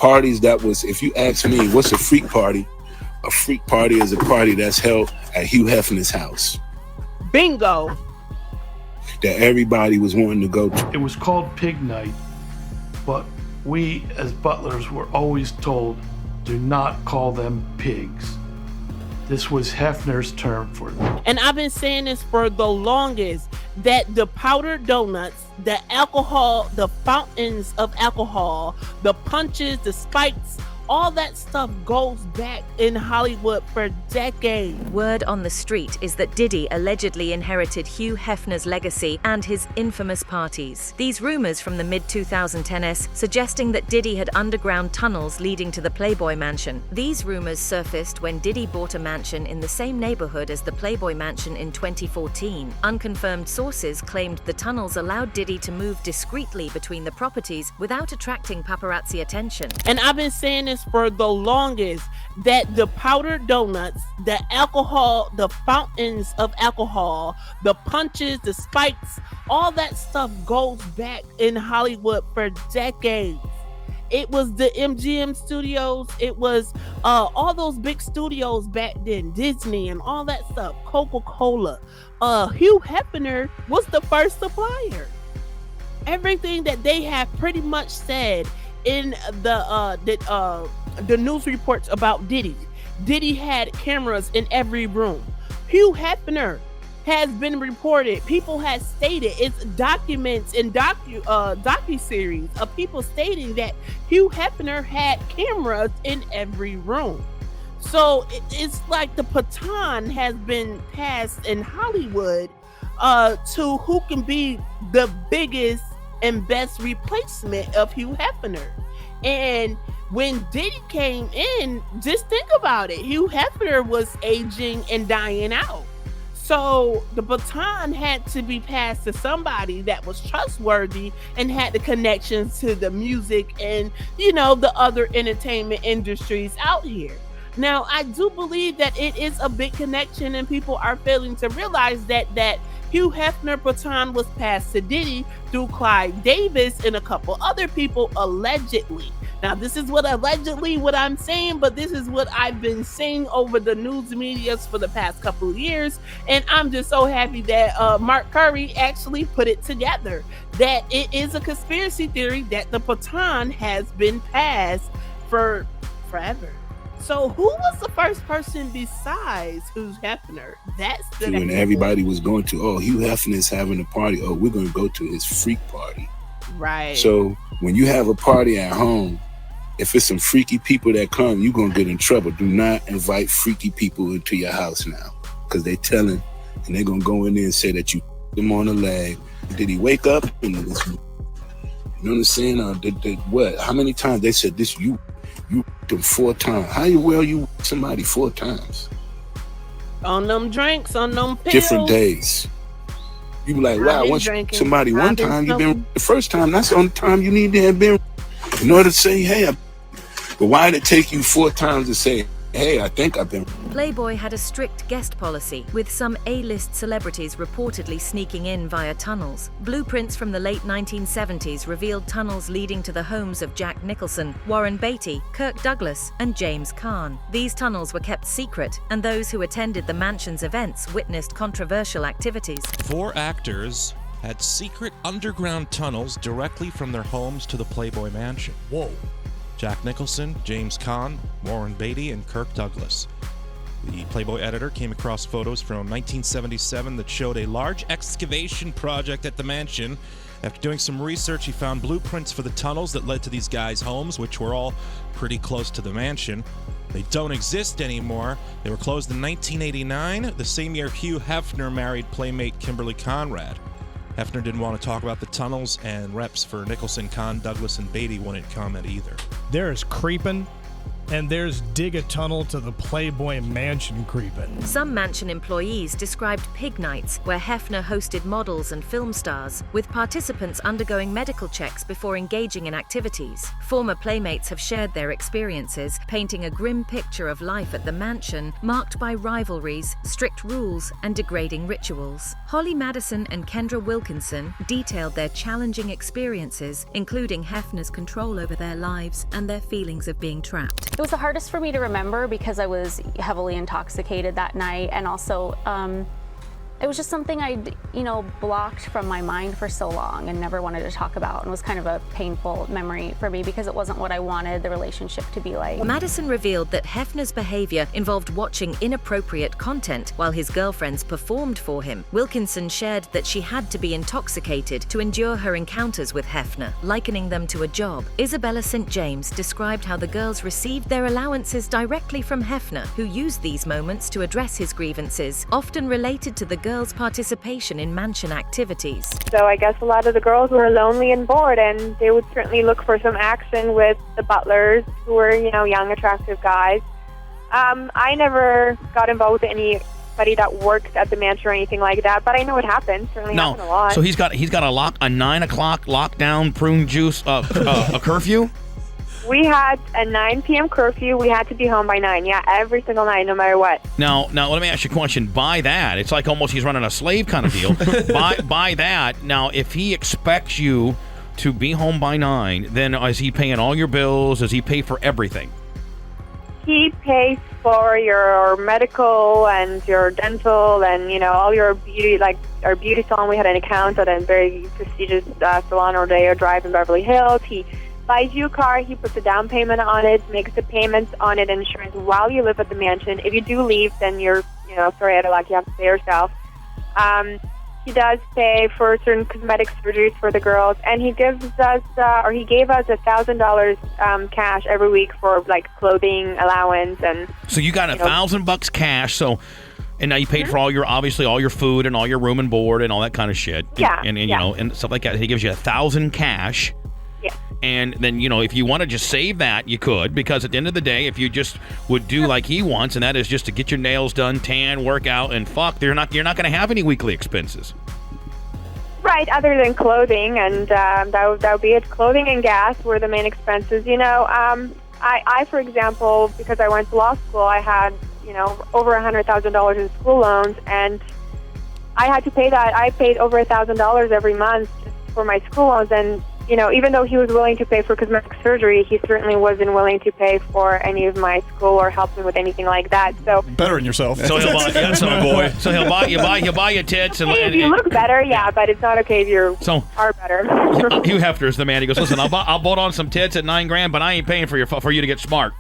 parties that was, if you ask me, what's a freak party? A freak party is a party that's held at Hugh Hefner's house. Bingo. That everybody was wanting to go to. It was called Pig Night, but we as butlers were always told, do not call them pigs. This was Hefner's term for them. And I've been saying this for the longest, that the powdered donuts, the alcohol, the fountains of alcohol, the punches, the spikes, all that stuff goes back in Hollywood for decades. Word on the street is that Diddy allegedly inherited Hugh Hefner's legacy and his infamous parties. These rumors from the mid-2010s suggesting that Diddy had underground tunnels leading to the PlayBoy mansion. These rumors surfaced when Diddy bought a mansion in the same neighborhood as the PlayBoy mansion in 2014. Unconfirmed sources claimed the tunnels allowed Diddy to move discreetly between the properties without attracting paparazzi attention. And I've been saying this for the longest, that the powdered donuts, the alcohol, the fountains of alcohol, the punches, the spikes, all that stuff goes back in Hollywood for decades. It was the MGM studios. It was all those big studios back then, Disney and all that stuff, Coca-Cola. Hugh Hefner was the first supplier. Everything that they have pretty much said in the news reports about Diddy. Diddy had cameras in every room. Hugh Hefner has been reported. People have stated, it's documents in docu-series of people stating that Hugh Hefner had cameras in every room. So it's like the baton has been passed in Hollywood to who can be the biggest and best replacement of Hugh Hefner. And when Diddy came in, just think about it. Hugh Hefner was aging and dying out. So the baton had to be passed to somebody that was trustworthy and had the connections to the music and, you know, the other entertainment industries out here. Now, I do believe that it is a big connection and people are failing to realize that Hugh Hefner baton was passed to Diddy through Clive Davis and a couple other people allegedly. Now, this is what I'm saying, but this is what I've been saying over the news medias for the past couple of years. And I'm just so happy that Mark Curry actually put it together, that it is a conspiracy theory that the baton has been passed for forever. So who was the first person besides Hugh Hefner? That's the when everybody was going to, Hugh Hefner is having a party. Oh, we're going to go to his freak party. Right. So when you have a party at home, if it's some freaky people that come, you're going to get in trouble. Do not invite freaky people into your house now, because they telling, and they're going to go in there and say that you them on the leg. Did he wake up? And this, you know what I'm saying? Did what? How many times they said this? You them 4 times. How you somebody 4 times? On them drinks, on them pills. Different days. You be like, wow, once somebody one time, you've been the first time, that's the only time you need to have been in order to say, hey, but why did it take you 4 times to say, hey, I think I've been? PlayBoy had a strict guest policy, with some A-list celebrities reportedly sneaking in via tunnels. Blueprints from the late 1970s revealed tunnels leading to the homes of Jack Nicholson, Warren Beatty, Kirk Douglas, and James Caan. These tunnels were kept secret, and those who attended the mansion's events witnessed controversial activities. 4 actors had secret underground tunnels directly from their homes to the PlayBoy mansion. Whoa. Jack Nicholson, James Caan, Warren Beatty, and Kirk Douglas. The Playboy editor came across photos from 1977 that showed a large excavation project at the mansion. After doing some research, he found blueprints for the tunnels that led to these guys' homes, which were all pretty close to the mansion. They don't exist anymore. They were closed in 1989, the same year Hugh Hefner married playmate Kimberly Conrad. Hefner didn't want to talk about the tunnels, and reps for Nicholson, Caan, Douglas, and Beatty wouldn't comment either. There is creeping and there's dig a tunnel to the Playboy Mansion creeping. Some Mansion employees described pig nights where Hefner hosted models and film stars, with participants undergoing medical checks before engaging in activities. Former playmates have shared their experiences, painting a grim picture of life at the mansion, marked by rivalries, strict rules, and degrading rituals. Holly Madison and Kendra Wilkinson detailed their challenging experiences, including Hefner's control over their lives and their feelings of being trapped. It was the hardest for me to remember because I was heavily intoxicated that night, and also it was just something I'd, blocked from my mind for so long and never wanted to talk about, and was kind of a painful memory for me because it wasn't what I wanted the relationship to be like. Madison revealed that Hefner's behavior involved watching inappropriate content while his girlfriends performed for him. Wilkinson shared that she had to be intoxicated to endure her encounters with Hefner, likening them to a job. Isabella St. James described how the girls received their allowances directly from Hefner, who used these moments to address his grievances, often related to the girls' participation in mansion activities. So I guess a lot of the girls were lonely and bored, and they would certainly look for some action with the butlers, who were, young, attractive guys. I never got involved with anybody that worked at the mansion or anything like that, but I know it happened. Certainly happened a lot. So he's got a 9 o'clock lockdown prune juice a curfew. We had a 9 p.m. curfew. We had to be home by 9. Yeah, every single night, no matter what. Now, let me ask you a question. By that, it's like almost he's running a slave kind of deal. by that, now, if he expects you to be home by 9, then is he paying all your bills? Does he pay for everything? He pays for your medical and your dental and, all your beauty, like our beauty salon. We had an account at a very prestigious salon or day or drive in Beverly Hills. He buys you a car, he puts a down payment on it, makes the payments on it, insurance while you live at the mansion. If you do leave, then you're, sorry, out of luck, you have to pay yourself. He does pay for certain cosmetic surgeries for the girls, and he gives us, he gave us $1,000 cash every week for like clothing allowance and. So you got $1,000 cash. So, and now you paid for all your food and all your room and board and all that kind of shit. Yeah. And and stuff like that. He gives you $1,000 cash. Yeah. And then, if you want to just save that, you could, because at the end of the day, if you just would do like he wants, and that is just to get your nails done, tan, work out, and you're not going to have any weekly expenses. Right, other than clothing, and that would be it. Clothing and gas were the main expenses. I, for example, because I went to law school, I had, over $100,000 in school loans, and I had to pay that. I paid over $1,000 every month just for my school loans, and even though he was willing to pay for cosmetic surgery, he certainly wasn't willing to pay for any of my school or help me with anything like that. So bettering yourself. So he'll buy, he'll buy you tits and if you look better, yeah, but it's not okay if you are better. Hugh Hefner's the man. He goes, listen, I'll bolt on some tits at $9,000, but I ain't paying for you to get smart.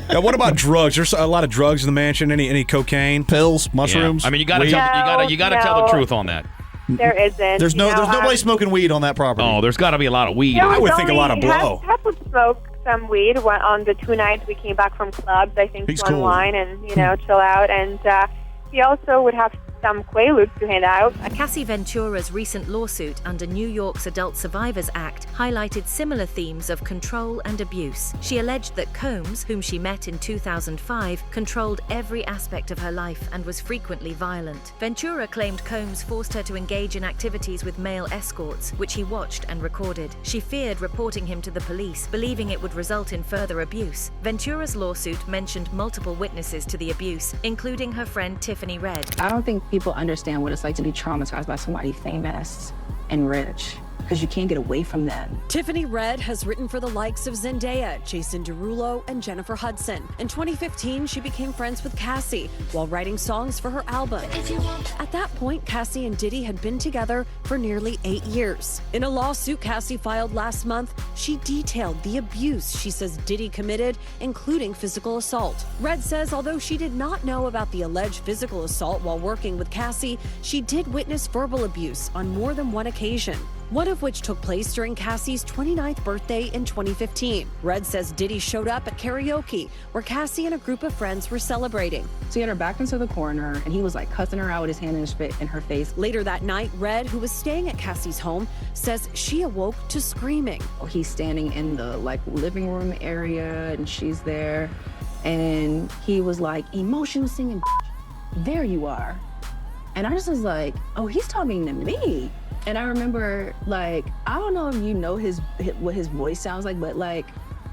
Now, what about drugs? There's a lot of drugs in the mansion. Any cocaine, pills, mushrooms? Yeah. I mean, you got to tell the truth on that. There isn't. There's nobody smoking weed on that property. Oh, there's got to be a lot of weed. I would think a lot of blow. Hef would smoke some weed on the 2 nights we came back from clubs. I think He's one cool. wine and chill out. And he also would have some Quaaludes to hand out. Cassie Ventura's recent lawsuit under New York's Adult Survivors Act highlighted similar themes of control and abuse. She alleged that Combs, whom she met in 2005, controlled every aspect of her life and was frequently violent. Ventura claimed Combs forced her to engage in activities with male escorts, which he watched and recorded. She feared reporting him to the police, believing it would result in further abuse. Ventura's lawsuit mentioned multiple witnesses to the abuse, including her friend Tiffany Red. I don't think people understand what it's like to be traumatized by somebody famous and rich, because you can't get away from them. Tiffany Red has written for the likes of Zendaya, Jason Derulo, and Jennifer Hudson. In 2015, she became friends with Cassie while writing songs for her album. At that point, Cassie and Diddy had been together for nearly 8 years. In a lawsuit Cassie filed last month, she detailed the abuse she says Diddy committed, including physical assault. Red says although she did not know about the alleged physical assault while working with Cassie, she did witness verbal abuse on more than one occasion. one of which took place during Cassie's 29th birthday in 2015. Red says Diddy showed up at karaoke, where Cassie and a group of friends were celebrating. So he had her back into the corner, and he was like cussing her out with his hand in her face. Later that night, Red, who was staying at Cassie's home, says she awoke to screaming. He's standing in the living room area, and she's there, and he was like, emotional singing, there you are. And I just was like, oh, he's talking to me. And I remember, I don't know if you know what his voice sounds like, but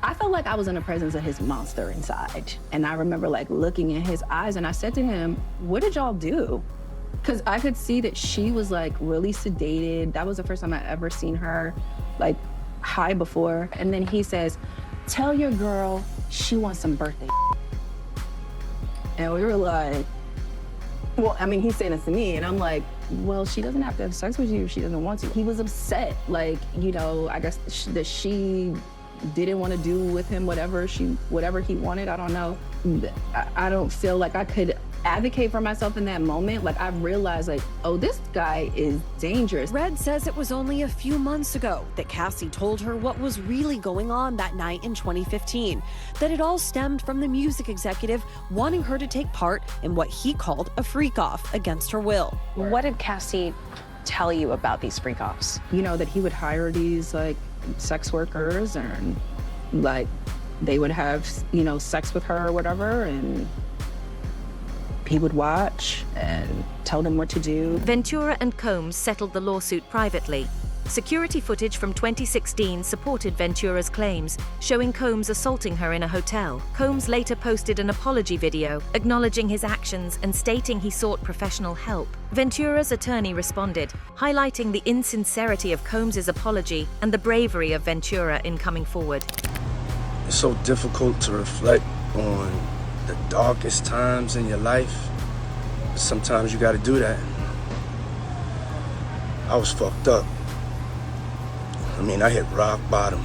I felt like I was in the presence of his monster inside. And I remember looking in his eyes, and I said to him, what did y'all do? Because I could see that she was really sedated. That was the first time I ever seen her high before. And then he says, tell your girl she wants some birthday. And we were like, well, I mean, he's saying this to me, and I'm like, well, she doesn't have to have sex with you if she doesn't want to. He was upset, I guess that she didn't want to do with him whatever he wanted. I don't know. I don't feel like I could advocate for myself in that moment. I realized oh, this guy is dangerous. Red says it was only a few months ago that Cassie told her what was really going on that night in 2015, that it all stemmed from the music executive wanting her to take part in what he called a freak-off against her will. What did Cassie tell you about these freak-offs? That he would hire these sex workers, and they would have sex with her or whatever, and he would watch and tell them what to do. Ventura and Combs settled the lawsuit privately. Security footage from 2016 supported Ventura's claims, showing Combs assaulting her in a hotel. Combs later posted an apology video, acknowledging his actions and stating he sought professional help. Ventura's attorney responded, highlighting the insincerity of Combs' apology and the bravery of Ventura in coming forward. It's so difficult to reflect on the darkest times in your life, but sometimes you gotta do that. I was fucked up. I mean, I hit rock bottom,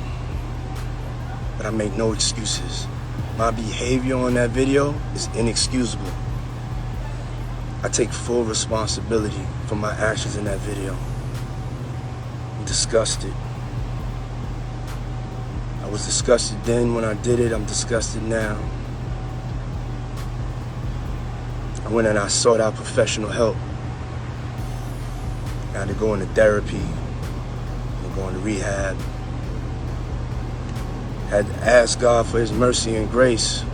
but I make no excuses. My behavior on that video is inexcusable. I take full responsibility for my actions in that video. I'm disgusted. I was disgusted then when I did it, I'm disgusted now. I went and I sought out professional help. I had to go into therapy, and go into rehab. Had to ask God for his mercy and grace.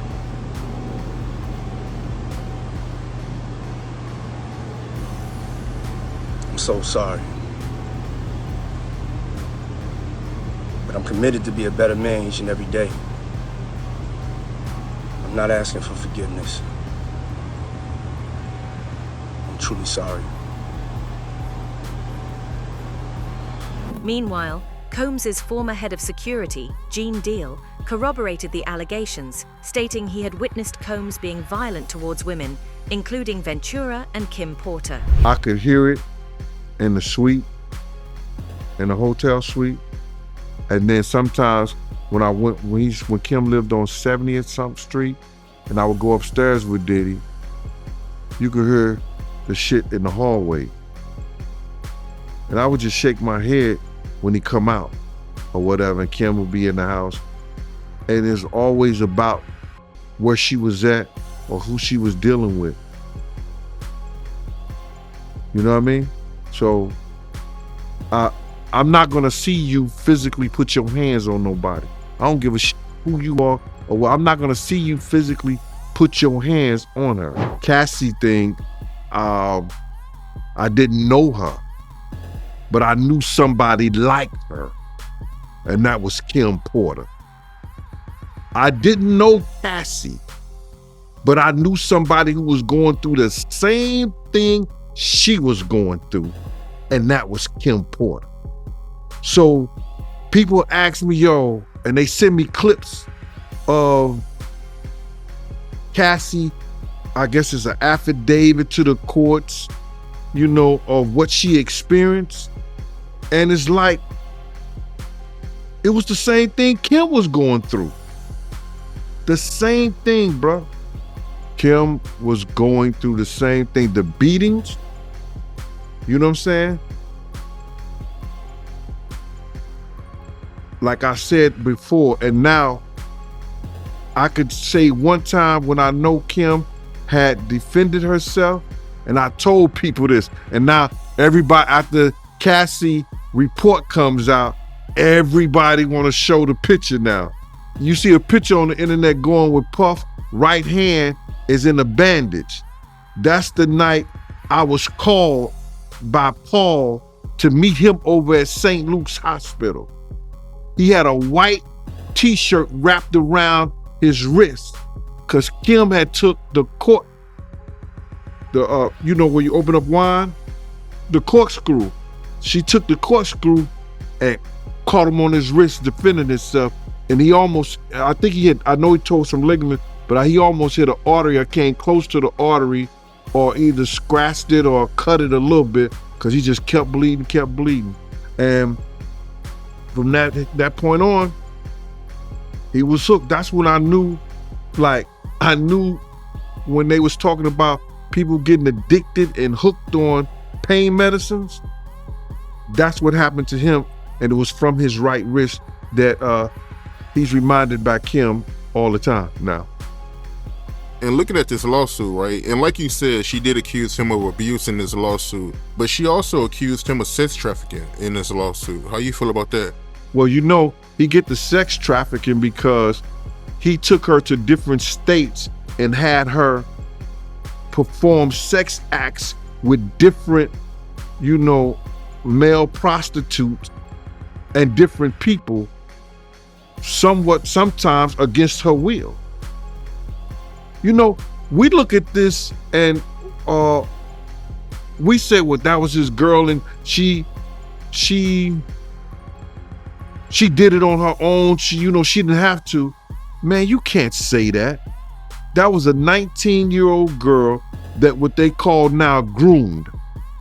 I'm so sorry. But I'm committed to be a better man each and every day. I'm not asking for forgiveness. Truly sorry. Meanwhile, Combs' former head of security, Gene Deal, corroborated the allegations, stating he had witnessed Combs being violent towards women, including Ventura and Kim Porter. I could hear it in the suite, in the hotel suite, and then sometimes when Kim lived on 70th something Street, and I would go upstairs with Diddy, you could hear the shit in the hallway. And I would just shake my head when he come out or whatever, and Kim would be in the house. And it's always about where she was at or who she was dealing with. You know what I mean? So I'm not gonna see you physically put your hands on nobody. I don't give a shit who you are, or I'm not gonna see you physically put your hands on her. Cassie thing, I didn't know her, but I knew somebody like her, and that was Kim Porter. I didn't know Cassie, but I knew somebody who was going through the same thing she was going through, and that was Kim Porter. So people ask me, yo, and they send me clips of Cassie, I guess it's an affidavit to the courts, you know, of what she experienced. And it's like, it was the same thing Kim was going through. The same thing, bro. Kim was going through the same thing. The beatings, you know what I'm saying? like I said before, and now I could say one time when I know Kim had defended herself, and I told people this, and now everybody, after Cassie report comes out, everybody want to show the picture now. You see a picture on the internet going with Puff, right hand is in a bandage. That's the night I was called by Paul to meet him over at St. Luke's Hospital. He had a white t-shirt wrapped around his wrist because Kim had took the cork, you know when you open up wine, the corkscrew. She took the corkscrew and caught him on his wrist defending himself, and he almost, I think he had, I know he tore some ligament, but he almost hit an artery or came close to the artery or either scratched it or cut it a little bit because he just kept bleeding. And from that point on, he was hooked. That's when I knew when they was talking about people getting addicted and hooked on pain medicines, that's what happened to him. And it was from his right wrist that he's reminded by Kim all the time now. And looking at this lawsuit, right? And like you said, she did accuse him of abuse in this lawsuit, but she also accused him of sex trafficking in this lawsuit. How you feel about that? Well, you know, he get the sex trafficking because he took her to different states and had her perform sex acts with different, you know, male prostitutes and different people, sometimes against her will. You know, we look at this and we say, well, that was his girl and she did it on her own. She didn't have to. Man, you can't say that. That was a 19-year-old girl that what they call now groomed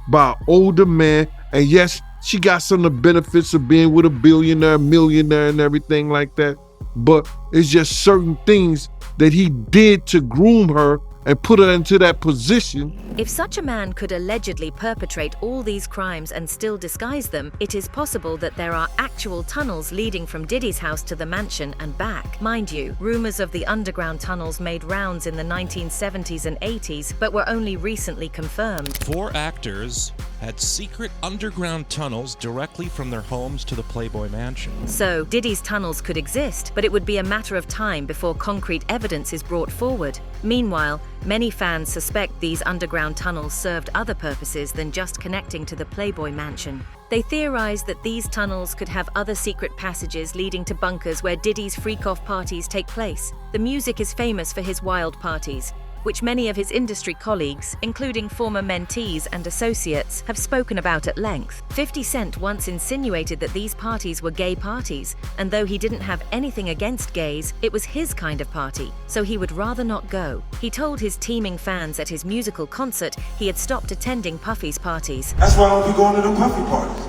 by an older man. And yes, she got some of the benefits of being with a billionaire, millionaire and everything like that. But it's just certain things that he did to groom her and put her into that position. If such a man could allegedly perpetrate all these crimes and still disguise them, it is possible that there are actual tunnels leading from Diddy's house to the mansion and back. Mind you, rumors of the underground tunnels made rounds in the 1970s and 80s, but were only recently confirmed. 4 actors had secret underground tunnels directly from their homes to the Playboy Mansion. So, Diddy's tunnels could exist, but it would be a matter of time before concrete evidence is brought forward. Meanwhile, many fans suspect these underground tunnels served other purposes than just connecting to the Playboy Mansion. They theorize that these tunnels could have other secret passages leading to bunkers where Diddy's freak-off parties take place. The music is famous for his wild parties, which many of his industry colleagues, including former mentees and associates, have spoken about at length. 50 Cent once insinuated that these parties were gay parties, and though he didn't have anything against gays, it was his kind of party, so he would rather not go. He told his teeming fans at his musical concert he had stopped attending Puffy's parties. That's why I don't be going to them Puffy parties.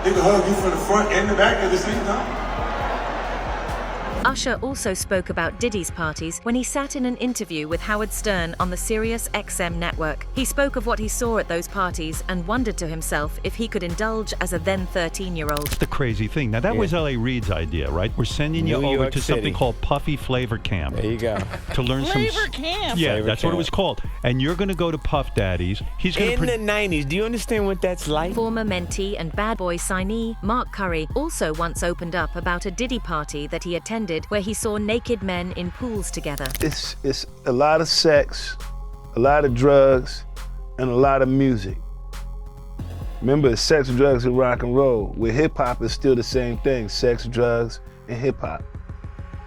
They can hug you from the front and the back at the same time. Usher also spoke about Diddy's parties when he sat in an interview with Howard Stern on the Sirius XM network. He spoke of what he saw at those parties and wondered to himself if he could indulge as a then 13-year-old. The crazy thing. Now, that was L.A. Reid's idea, right? We're sending you over to something called Puffy Flavor Camp. There you go. To learn Flavor Camp. Yeah, Flavor that's Camp. what it was called. And you're going to go to Puff Daddy's. He's going in the 90s. Do you understand what that's like? Former mentee and bad boy signee Mark Curry also once opened up about a Diddy party that he attended where he saw naked men in pools together. It's a lot of sex, a lot of drugs, and a lot of music. Remember, it's sex, drugs, and rock and roll. With hip hop, it's still the same thing: sex, drugs, and hip hop.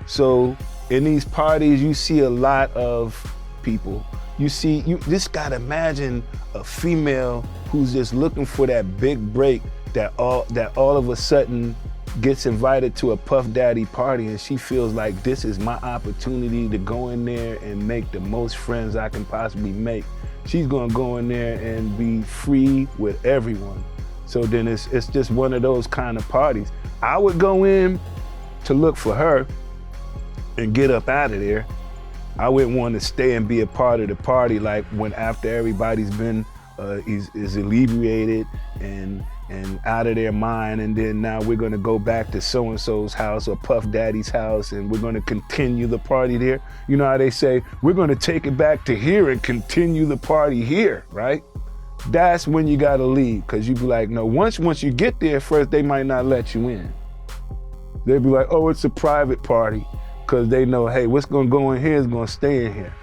So in these parties, you see a lot of people. You just gotta imagine a female who's just looking for that big break that all of a sudden gets invited to a Puff Daddy party and she feels like this is my opportunity to go in there and make the most friends I can possibly make. She's gonna go in there and be free with everyone. So then it's just one of those kind of parties. I would go in to look for her and get up out of there. I wouldn't want to stay and be a part of the party like when after everybody's been is alleviated and and out of their mind, and then now we're gonna go back to so-and-so's house or Puff Daddy's house and we're gonna continue the party there. You know how they say, we're gonna take it back to here and continue the party here, right? That's when you gotta leave, because you be like, no, once you get there first, they might not let you in. They'll be like, oh, it's a private party, because they know, hey, what's gonna go in here is gonna stay in here.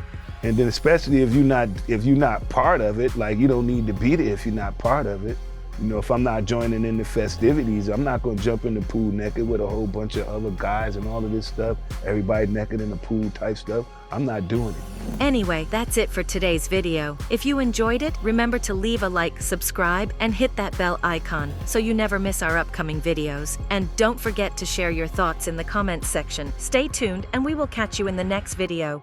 And then especially if you're not part of it, like you don't need to be there if you're not part of it. You know, if I'm not joining in the festivities, I'm not gonna jump in the pool naked with a whole bunch of other guys and all of this stuff, everybody naked in the pool type stuff. I'm not doing it. Anyway, that's it for today's video. If you enjoyed it, remember to leave a like, subscribe, and hit that bell icon so you never miss our upcoming videos. And don't forget to share your thoughts in the comments section. Stay tuned and we will catch you in the next video.